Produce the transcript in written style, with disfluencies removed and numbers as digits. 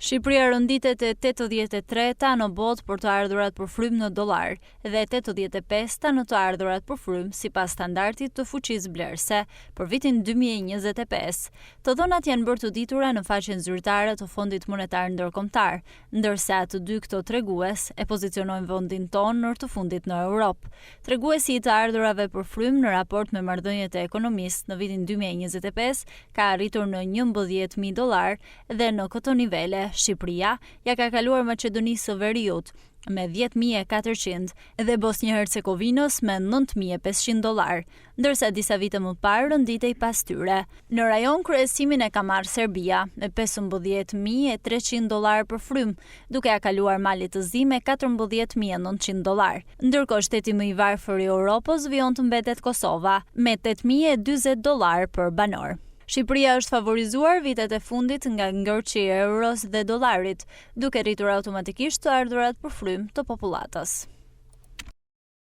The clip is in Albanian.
Shqipëria rënditet e 83-ta në botë për të ardhurat për frymë në dollar dhe 85-ta në të ardhurat për frymë sipas standardit të fuqisë blerëse për vitin 2025. Të dhënat janë bërë të ditura në faqen zyrtare të Fondit Monetar Ndërkombëtar, ndërsa të dy këto tregues e pozicionojnë vendin tonë në të fundit në Europë. Treguesi i të ardhurave për frymë në raport me marrëdhëniet e ekonomisë në vitin 2025 ka arritur në $11.000 dhe në këto nivele Shqipëria ja ka kaluar Maqedonisë së Veriut me 10.400 dhe Bosnjë-Hercegovinës me $9.500, ndërsa disa vite më parë rënditej pas tyre. Në rajon kryesimin e ka marrë Serbia me $15.300 për frymë, duke ja kaluar Malit të Zi me $14.900. Ndërkohë shteti më i varfër i Europës vijon të mbetet Kosova me $8.020 për banor. Shqipëria është favorizuar vitet e fundit nga ngërçi i euros dhe dollarit, duke rritur automatikisht të ardhurat për frymë të popullatës.